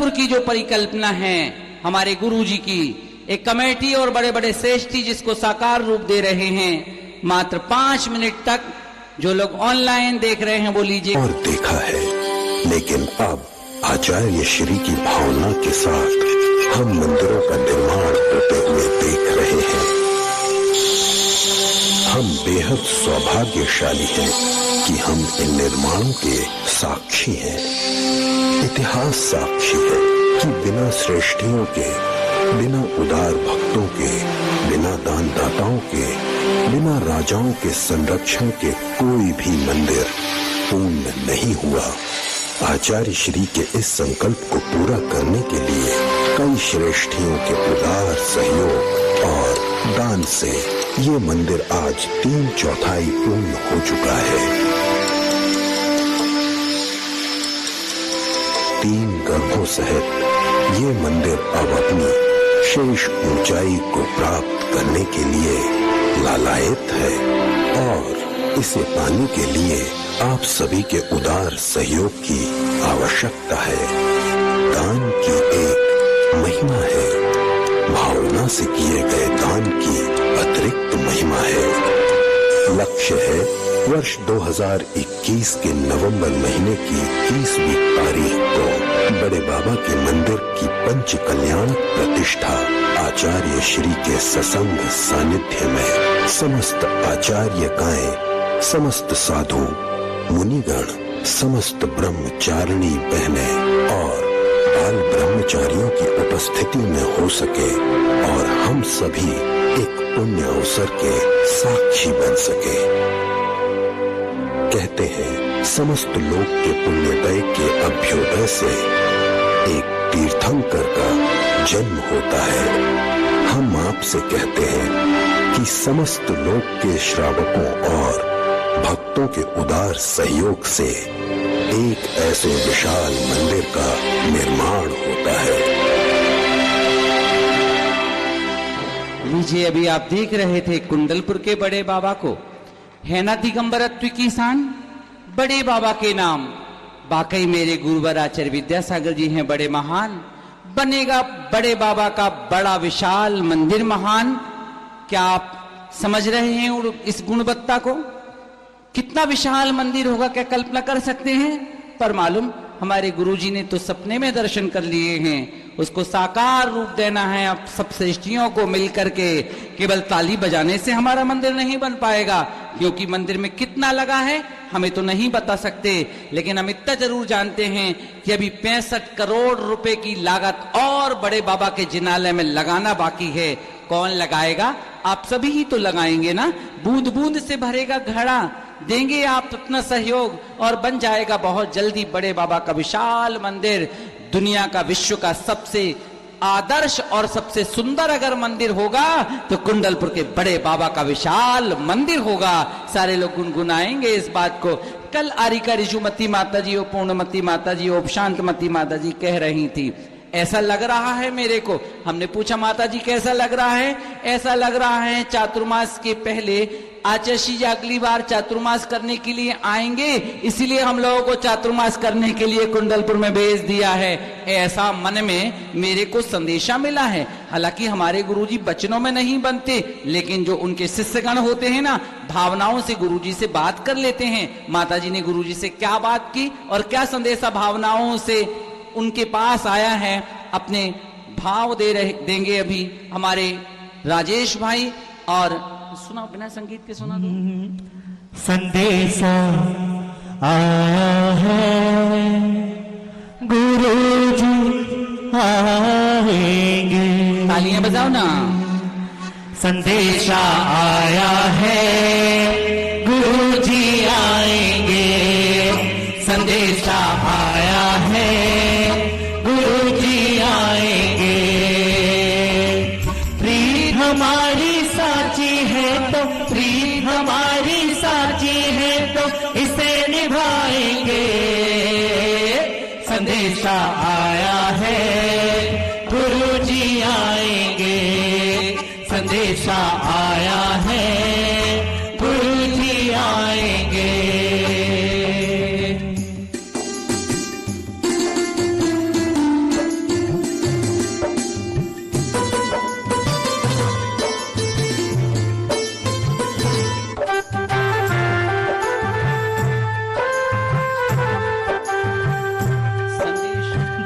कुंडलपुर की जो परिकल्पना है हमारे गुरुजी की, एक कमेटी और बड़े बड़े श्रेष्ठी जिसको साकार रूप दे रहे हैं, मात्र 5 मिनट तक जो लोग ऑनलाइन देख रहे हैं वो लीजिए। और देखा है, लेकिन अब आचार्य श्री की भावना के साथ हम मंदिरों का निर्माण होते हुए देख रहे हैं। हम बेहद सौभाग्यशाली हैं कि हम इन निर्माणों के साक्षी हैं। इतिहास साक्षी है कि बिना श्रेष्ठियों के, बिना उदार भक्तों के, बिना दानदाताओं के, बिना राजाओं के संरक्षण के कोई भी मंदिर पूर्ण नहीं हुआ। आचार्य श्री के इस संकल्प को पूरा करने के लिए कई श्रेष्ठियों के उदार सहयोग और दान से ये मंदिर आज 3/4 पूर्ण हो चुका है। 3 गर्भों सहित ये मंदिर अब अपनी शेष ऊंचाई को प्राप्त करने के लिए लालायित है और इसे पाने के लिए आप सभी के उदार सहयोग की आवश्यकता है। दान की एक महिमा है, भावना से किए गए दान की अतिरिक्त महिमा है। लक्ष्य है वर्ष 2021 के नवंबर महीने की 30वीं तारीख को बड़े बाबा के मंदिर की पंच कल्याण प्रतिष्ठा आचार्य श्री के ससंग सानिध्य में समस्त आचार्यकाएं, समस्त साधु मुनिगण, समस्त ब्रह्मचारिणी बहनें और बाल ब्रह्मचारियों की उपस्थिति में हो सके और हम सभी एक पुण्य अवसर के साक्षी बन सके। कहते हैं समस्त लोक के पुण्योदय के अभ्युदय से एक तीर्थंकर का जन्म होता है। हम आपसे कहते हैं कि समस्त लोक के श्रावकों और भक्तों के उदार सहयोग से एक ऐसे विशाल मंदिर का निर्माण होता है। लीजिए, अभी आप देख रहे थे कुंडलपुर के बड़े बाबा को, है ना दिगंबरत्व की शान बड़े बाबा के नाम। वाकई मेरे गुरुवर आचार्य विद्यासागर जी हैं बड़े महान। बनेगा बड़े बाबा का बड़ा विशाल मंदिर महान। क्या आप समझ रहे हैं इस गुणवत्ता को? कितना विशाल मंदिर होगा, क्या कल्पना कर सकते हैं? पर मालूम हमारे गुरुजी ने तो सपने में दर्शन कर लिए हैं, उसको साकार रूप देना है। अब सब श्रेष्ठियों को मिलकर के केवल ताली बजाने से हमारा मंदिर नहीं बन पाएगा, क्योंकि मंदिर में कितना लगा है हमें तो नहीं बता सकते, लेकिन हम इतना जरूर जानते हैं कि अभी 65 करोड़ रुपए की लागत और बड़े बाबा के जिनालय में लगाना बाकी है। कौन लगाएगा? आप सभी ही तो लगाएंगे ना। बूंद बूंद से भरेगा घड़ा, देंगे आप अपना सहयोग और बन जाएगा बहुत जल्दी बड़े बाबा का विशाल मंदिर। दुनिया का, विश्व का सबसे आदर्श और सबसे सुंदर अगर मंदिर होगा तो कुंडलपुर के बड़े बाबा का विशाल मंदिर होगा। सारे लोग गुनगुनाएंगे इस बात को। कल आरिका रिजुमती माता जी और पूर्णमती माता जी और शांतमती माता जी कह रही थी, ऐसा लग रहा है मेरे को। हमने पूछा माता जी कैसा लग रहा है? ऐसा लग रहा है चातुर्मास के पहले आचार्य जी अगली बार चातुर्मास करने के लिए आएंगे, इसीलिए हम लोगों को चातुर्मास करने के लिए कुंडलपुर में भेज दिया है। ऐसा मन में मेरे को संदेशा मिला है। हालांकि हमारे गुरुजी वचनों में नहीं बनते, लेकिन जो उनके शिष्यगण होते हैं ना, भावनाओं से गुरुजी से बात कर लेते हैं। माता जी ने गुरुजी से क्या बात की और क्या संदेशा भावनाओं से उनके पास आया है, अपने भाव देंगे अभी हमारे राजेश भाई। और सुना, बिना संगीत के सुना दो। संदेशा आया है, गुरुजी आएंगे। तालियां बजाओ ना। संदेशा आया है, गुरुजी आएंगे। संदेशा आया है, गुरुजी आएंगे। प्रीत हमारी साची है तो, प्रीत हमारी साची है तो इसे निभाएंगे। संदेशा आया है, गुरुजी आएंगे। संदेशा आया है, गुरुजी आएंगे।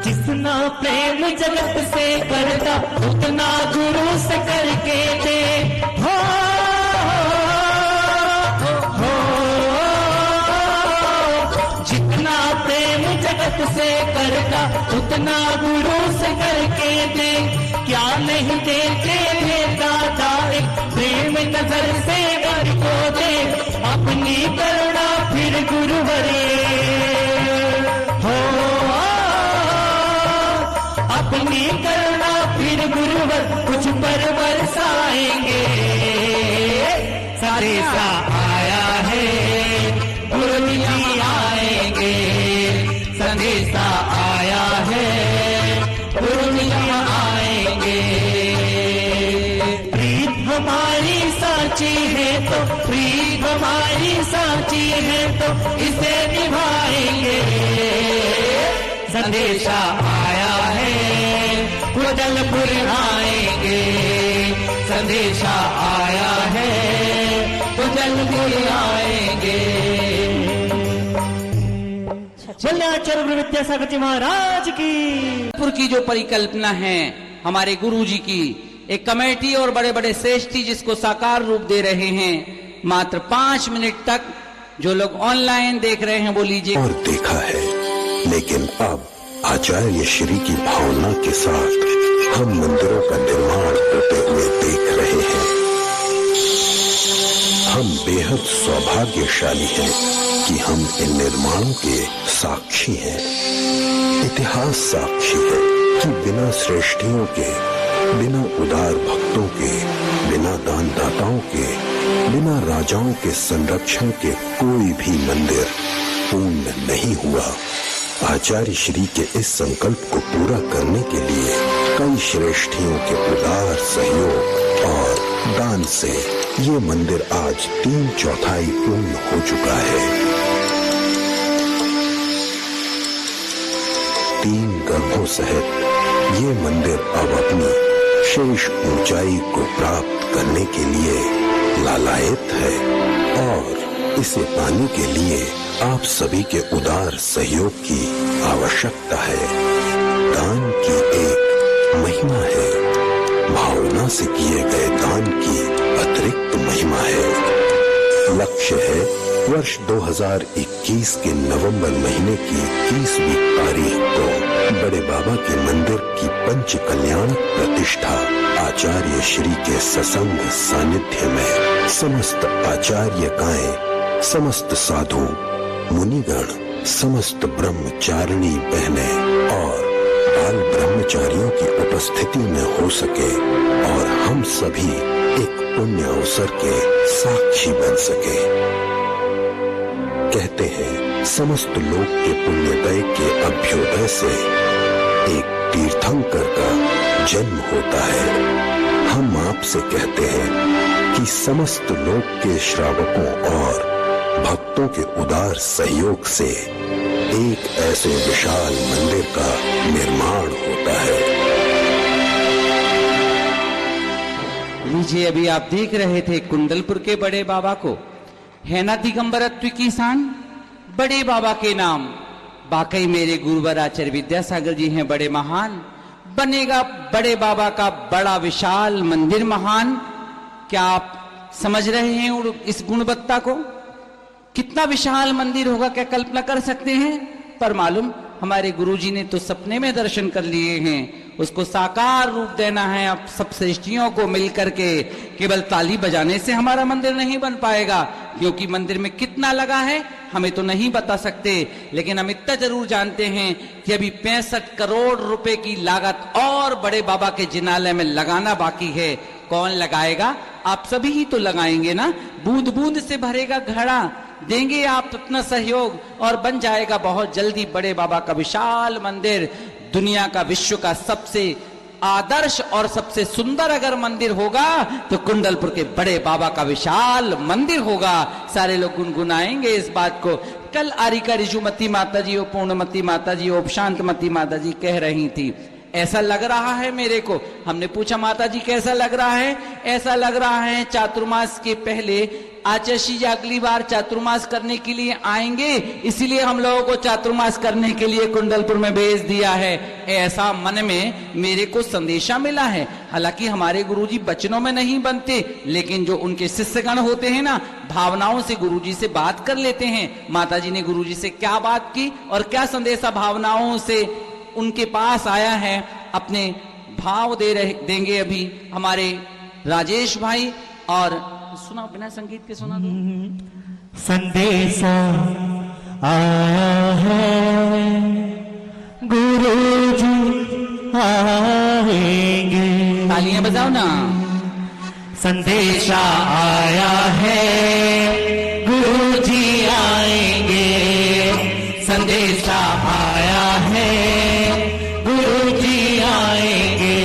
जितना प्रेम जगत से करता उतना गुरु से करके दे। हो जितना प्रेम जगत से करता उतना गुरु से करके दे। क्या नहीं देते थे दादा एक प्रेम नजर से वर को दे। अपनी करुणा फिर गुरुवरे हो, अपनी करुणा फिर गुरुवर कुछ पर बरसाएंगे। संदेशा आया है गुरु जी आएंगे। संदेशा आया है गुरु जी आएंगे। प्रीत हमारी साची है तो प्रीत हमारी साची है तो इसे निभाएंगे। संदेशा आया है उदलपुर आएंगे। संदेशा आया है उदलपुर आएंगे। बोले आचार्य गुरु विद्यासागर जी महाराज की। उदलपुर की जो परिकल्पना है हमारे गुरुजी की, एक कमेटी और बड़े बड़े श्रेष्ठी जिसको साकार रूप दे रहे हैं। मात्र 5 मिनट तक जो लोग ऑनलाइन देख रहे हैं वो लीजिए। और देखा है, लेकिन अब आचार्य श्री की भावना के साथ हम मंदिरों का निर्माण होते हुए देख रहे हैं। हम बेहद सौभाग्यशाली हैं कि हम इन निर्माणों के साक्षी हैं। इतिहास साक्षी है कि बिना श्रेष्ठियों के, बिना उदार भक्तों के, बिना दानदाताओं के, बिना राजाओं के संरक्षण के कोई भी मंदिर पूर्ण नहीं हुआ। आचार्य श्री के इस संकल्प को पूरा करने के लिए कई श्रेष्ठियों के उदार सहयोग और दान से ये मंदिर आज 3/4 पूर्ण हो चुका है। 3 गर्भों सहित ये मंदिर अब अपनी शेष ऊंचाई को प्राप्त करने के लिए लालायित है और इसे पाने के लिए आप सभी के उदार सहयोग की आवश्यकता है। दान की एक महिमा है, भावना से किए गए दान की अतिरिक्त महिमा है। लक्ष्य है वर्ष 2021 के नवंबर महीने की 30वीं तारीख को बड़े बाबा के मंदिर की पंच कल्याणक प्रतिष्ठा आचार्य श्री के ससंग सानिध्य में समस्त आचार्यकाएं, समस्त साधु मुनिगण, समस्त ब्रह्मचारिणी बहनें और बाल ब्रह्मचारियों की उपस्थिति में हो सके और हम सभी एक पुण्य अवसर के साक्षी बन सके। कहते हैं समस्त लोक के पुण्योदय के अभ्युदय से एक तीर्थंकर का जन्म होता है। हम आपसे कहते हैं कि समस्त लोक के श्रावकों और भक्तों के उदार सहयोग से एक ऐसे विशाल मंदिर का निर्माण होता है। लीजिए, अभी आप देख रहे थे कुंडलपुर के बड़े बाबा को। है ना दिगंबरत्व की शान बड़े बाबा के नाम। वाकई मेरे गुरुवर आचार्य विद्यासागर जी हैं बड़े महान। बनेगा बड़े बाबा का बड़ा विशाल मंदिर महान। क्या आप समझ रहे हैं इस गुणवत्ता को? कितना विशाल मंदिर होगा, क्या कल्पना कर सकते हैं? पर मालूम हमारे गुरुजी ने तो सपने में दर्शन कर लिए हैं। उसको साकार रूप देना है। अब सब श्रेष्ठियों को मिलकर के केवल ताली बजाने से हमारा मंदिर नहीं बन पाएगा, क्योंकि मंदिर में कितना लगा है हमें तो नहीं बता सकते, लेकिन हम इतना जरूर जानते हैं कि अभी 65 करोड़ रुपए की लागत और बड़े बाबा के जिनालय में लगाना बाकी है। कौन लगाएगा? आप सभी ही तो लगाएंगे ना। बूंद बूंद से भरेगा घड़ा। देंगे आप अपना सहयोग और बन जाएगा बहुत जल्दी बड़े बाबा का विशाल मंदिर। दुनिया का, विश्व का सबसे आदर्श और सबसे सुंदर अगर मंदिर होगा तो कुंडलपुर के बड़े बाबा का विशाल मंदिर होगा। सारे लोग गुनगुनाएंगे इस बात को। कल आरिका रिजुमती माता जी, पूर्णमती माता जी, शांतमती माता जी कह रही थी, ऐसा लग रहा है मेरे को। हमने पूछा माता जी कैसा लग रहा है? ऐसा लग रहा है चातुर्मास के पहले आचार्य जी अगली बार चातुर्मास करने के लिए आएंगे, इसीलिए हम लोगों को चातुर्मास करने के लिए कुंडलपुर में भेज दिया है। ऐसा मन में मेरे को संदेशा मिला है। हालांकि हमारे गुरुजी वचनों में नहीं बनते, लेकिन जो उनके शिष्यगण होते हैं ना, भावनाओं से गुरुजी से बात कर लेते हैं। माता जी ने गुरुजी से क्या बात की और क्या संदेशा भावनाओं से उनके पास आया है, अपने भाव देंगे अभी हमारे राजेश भाई। और सुना, बिना संगीत के सुना दो। संदेशा आया है, गुरुजी आएंगे। तालियां बजाओ ना। संदेशा आया है, गुरुजी आएंगे। संदेशा आया है, गुरुजी आएंगे।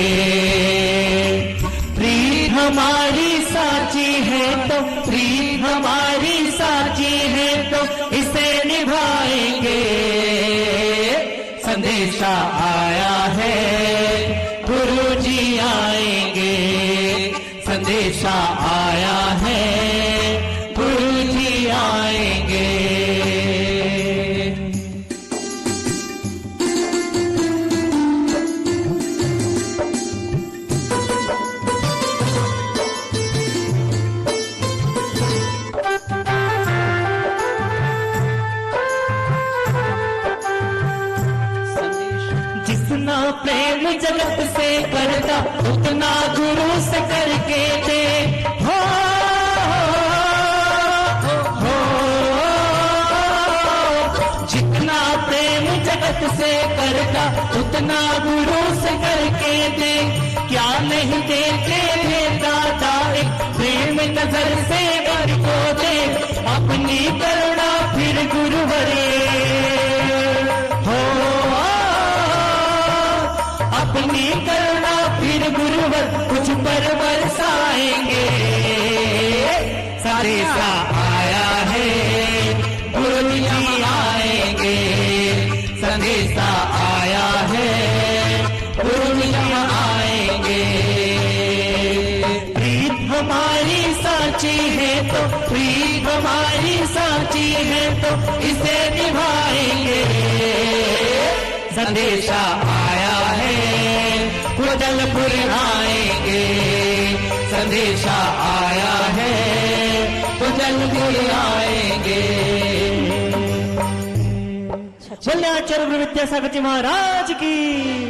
प्रीत हमारी साची है तो, प्रीत हमारी साची है तो इसे निभाएंगे। संदेशा आया है, गुरुजी आएंगे। संदेशा आया है, गुरुजी आएंगे। जितना प्रेम जगत से करता, उतना गुरु से करके दे। हो, हो, जितना प्रेम जगत से करता, उतना गुरु से करके दे। क्या नहीं देते थे दादा, एक प्रेम नजर से वर को दे। अपनी करुणा फिर गुरुवरे हो, अपनी करुणा फिर गुरुवर कुछ पर बरसाएंगे। संदेशा आया है, गुरुजी आएंगे। संदेशा आया है, गुरुजी आएंगे। प्रीत हमारी साची है तो, प्रीत हमारी साची है तो इसे निभाएंगे। संदेशा आया है, कुंडलपुर आएंगे। संदेशा आया है, कुंडलपुर आएंगे। बोले आचार्य विद्यासागर जी महाराज की।